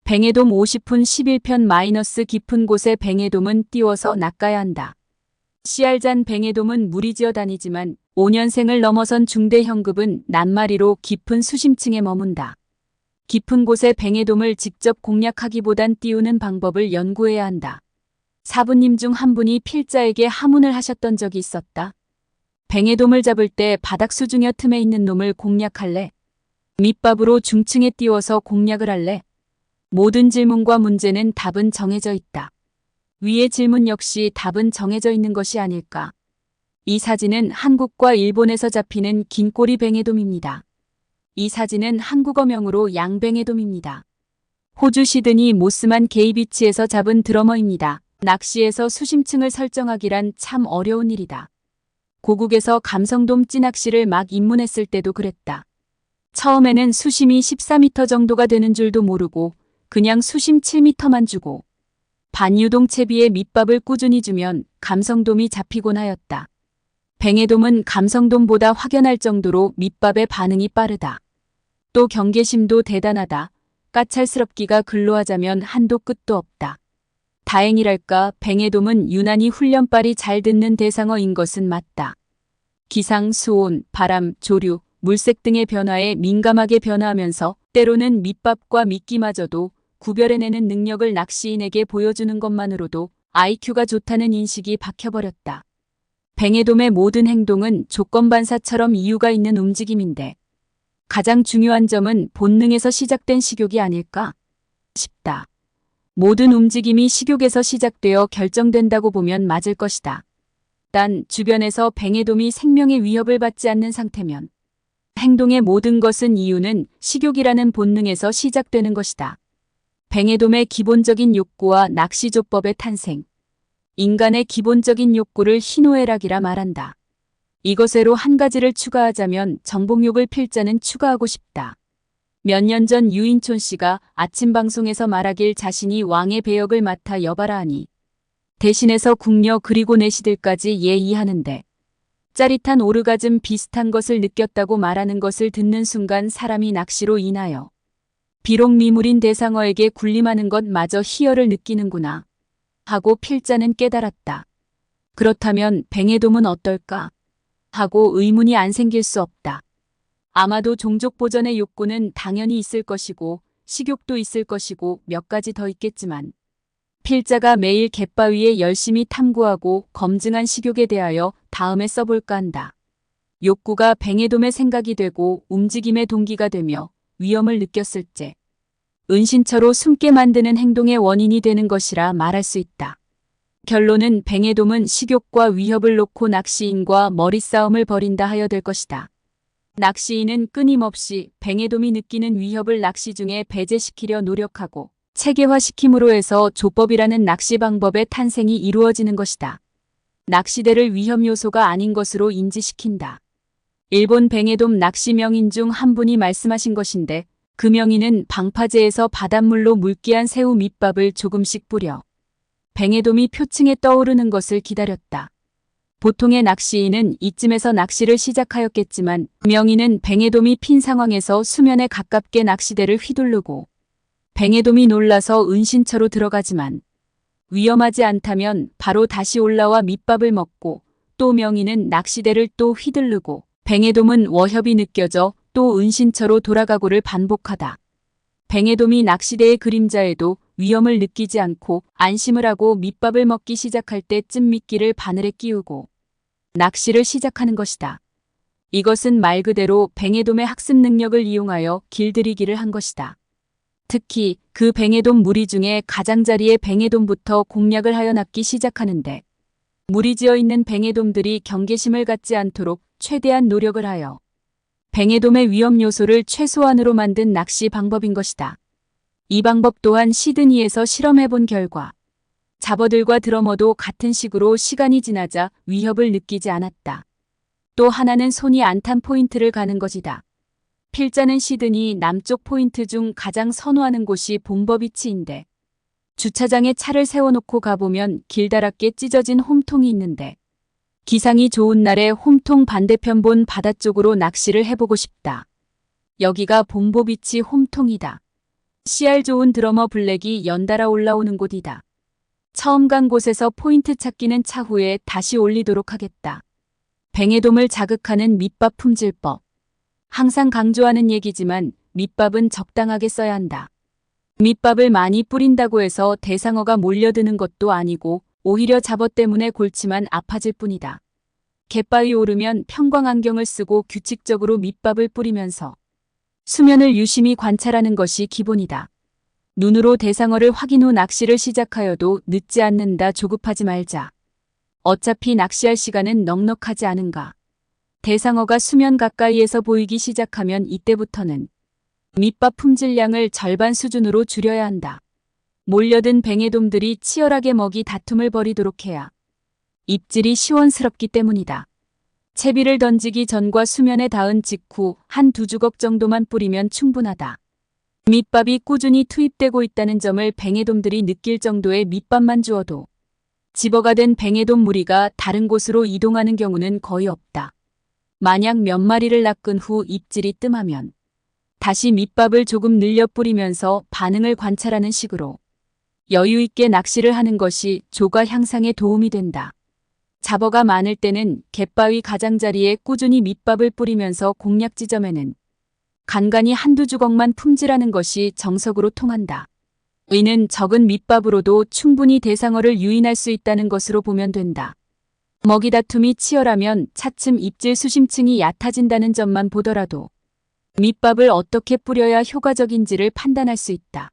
뱅에돔 50분 11편 깊은 곳에 뱅에돔은 띄워서 낚아야 한다. 씨알잔 뱅에돔은 무리지어 다니지만 5년생을 넘어선 중대형급은 낱마리로 깊은 수심층에 머문다. 깊은 곳에 뱅에돔을 직접 공략하기보단 띄우는 방법을 연구해야 한다. 사부님 중 한 분이 필자에게 하문을 하셨던 적이 있었다. 뱅에돔을 잡을 때 바닥 수중여 틈에 있는 놈을 공략할래? 밑밥으로 중층에 띄워서 공략을 할래? 모든 질문과 문제는 답은 정해져 있다. 위의 질문 역시 답은 정해져 있는 것이 아닐까. 이 사진은 한국과 일본에서 잡히는 긴꼬리 뱅에돔입니다. 이 사진은 한국어명으로 양뱅에돔입니다. 호주 시드니 모스만 게이비치에서 잡은 드러머입니다. 낚시에서 수심층을 설정하기란 참 어려운 일이다. 고국에서 감성돔 찌낚시를 막 입문했을 때도 그랬다. 처음에는 수심이 14m 정도가 되는 줄도 모르고 그냥 수심 7m만 주고 반유동 채비에 밑밥을 꾸준히 주면 감성돔이 잡히곤 하였다. 뱅에돔은 감성돔보다 확연할 정도로 밑밥의 반응이 빠르다. 또 경계심도 대단하다. 까찰스럽기가 근로하자면 한도 끝도 없다. 다행이랄까 뱅에돔은 유난히 훈련빨이 잘 듣는 대상어인 것은 맞다. 기상, 수온, 바람, 조류, 물색 등의 변화에 민감하게 변화하면서 때로는 밑밥과 미끼마저도 구별해내는 능력을 낚시인에게 보여주는 것만으로도 IQ가 좋다는 인식이 박혀버렸다. 뱅에돔의 모든 행동은 조건반사처럼 이유가 있는 움직임인데 가장 중요한 점은 본능에서 시작된 식욕이 아닐까 싶다. 모든 움직임이 식욕에서 시작되어 결정된다고 보면 맞을 것이다. 단 주변에서 뱅에돔이 생명의 위협을 받지 않는 상태면 행동의 모든 것은 이유는 식욕이라는 본능에서 시작되는 것이다. 뱅에돔의 기본적인 욕구와 낚시조법의 탄생. 인간의 기본적인 욕구를 희노애락이라 말한다. 이것에로 한 가지를 추가하자면 정복욕을 필자는 추가하고 싶다. 몇 년 전 유인촌 씨가 아침 방송에서 말하길 자신이 왕의 배역을 맡아 여바라 하니 대신해서 궁녀 그리고 내시들까지 예의하는데 짜릿한 오르가즘 비슷한 것을 느꼈다고 말하는 것을 듣는 순간 사람이 낚시로 인하여 비록 미물인 대상어에게 군림하는 것마저 희열을 느끼는구나 하고 필자는 깨달았다. 그렇다면 뱅에돔은 어떨까 하고 의문이 안 생길 수 없다. 아마도 종족 보전의 욕구는 당연히 있을 것이고 식욕도 있을 것이고 몇 가지 더 있겠지만 필자가 매일 갯바위에 열심히 탐구하고 검증한 식욕에 대하여 다음에 써볼까 한다. 욕구가 뱅에돔의 생각이 되고 움직임의 동기가 되며 위험을 느꼈을 때 은신처로 숨게 만드는 행동의 원인이 되는 것이라 말할 수 있다. 결론은 뱅에돔은 식욕과 위협을 놓고 낚시인과 머리싸움을 벌인다 하여 될 것이다. 낚시인은 끊임없이 뱅에돔이 느끼는 위협을 낚시 중에 배제시키려 노력하고 체계화시킴으로 해서 조법이라는 낚시 방법의 탄생이 이루어지는 것이다. 낚시대를 위험 요소가 아닌 것으로 인지시킨다. 일본 뱅에돔 낚시 명인 중 한 분이 말씀하신 것인데 그 명인은 방파제에서 바닷물로 물기한 새우 밑밥을 조금씩 뿌려 뱅에돔이 표층에 떠오르는 것을 기다렸다. 보통의 낚시인은 이쯤에서 낚시를 시작하였겠지만 명인은 뱅에돔이 핀 상황에서 수면에 가깝게 낚시대를 휘두르고 뱅에돔이 놀라서 은신처로 들어가지만 위험하지 않다면 바로 다시 올라와 밑밥을 먹고 또 명인은 낚시대를 또 휘두르고 뱅에돔은 워협이 느껴져 또 은신처로 돌아가고를 반복하다. 뱅에돔이 낚시대의 그림자에도 위험을 느끼지 않고 안심을 하고 밑밥을 먹기 시작할 때쯤 미끼를 바늘에 끼우고 낚시를 시작하는 것이다. 이것은 말 그대로 뱅에돔의 학습 능력을 이용하여 길들이기를 한 것이다. 특히 그 뱅에돔 무리 중에 가장자리의 뱅에돔부터 공략을 하여 낚기 시작하는데 무리지어 있는 뱅에돔들이 경계심을 갖지 않도록 최대한 노력을 하여 뱅에돔의 위험 요소를 최소한으로 만든 낚시 방법인 것이다. 이 방법 또한 시드니에서 실험해본 결과 잡어들과 드러머도 같은 식으로 시간이 지나자 위협을 느끼지 않았다. 또 하나는 손이 안 탄 포인트를 가는 것이다. 필자는 시드니 남쪽 포인트 중 가장 선호하는 곳이 봄버비치인데 주차장에 차를 세워놓고 가보면 길다랗게 찢어진 홈통이 있는데 기상이 좋은 날에 홈통 반대편 본 바다 쪽으로 낚시를 해보고 싶다. 여기가 봄버비치 홈통이다. 씨알 좋은 드러머 블랙이 연달아 올라오는 곳이다. 처음 간 곳에서 포인트 찾기는 차후에 다시 올리도록 하겠다. 뱅에돔을 자극하는 밑밥 품질법. 항상 강조하는 얘기지만 밑밥은 적당하게 써야 한다. 밑밥을 많이 뿌린다고 해서 대상어가 몰려드는 것도 아니고 오히려 잡어 때문에 골치만 아파질 뿐이다. 갯바위 오르면 평광안경을 쓰고 규칙적으로 밑밥을 뿌리면서 수면을 유심히 관찰하는 것이 기본이다. 눈으로 대상어를 확인 후 낚시를 시작하여도 늦지 않는다. 조급하지 말자. 어차피 낚시할 시간은 넉넉하지 않은가. 대상어가 수면 가까이에서 보이기 시작하면 이때부터는 밑밥 품질량을 절반 수준으로 줄여야 한다. 몰려든 뱅에돔들이 치열하게 먹이 다툼을 벌이도록 해야 입질이 시원스럽기 때문이다. 채비를 던지기 전과 수면에 닿은 직후 한 두 주걱 정도만 뿌리면 충분하다. 밑밥이 꾸준히 투입되고 있다는 점을 뱅에돔들이 느낄 정도의 밑밥만 주어도 집어가 된 뱅에돔 무리가 다른 곳으로 이동하는 경우는 거의 없다. 만약 몇 마리를 낚은 후 입질이 뜸하면 다시 밑밥을 조금 늘려 뿌리면서 반응을 관찰하는 식으로 여유 있게 낚시를 하는 것이 조가 향상에 도움이 된다. 잡어가 많을 때는 갯바위 가장자리에 꾸준히 밑밥을 뿌리면서 공략 지점에는 간간히 한두 주걱만 품질하는 것이 정석으로 통한다. 이는 적은 밑밥으로도 충분히 대상어를 유인할 수 있다는 것으로 보면 된다. 먹이 다툼이 치열하면 차츰 입질 수심층이 얕아진다는 점만 보더라도 밑밥을 어떻게 뿌려야 효과적인지를 판단할 수 있다.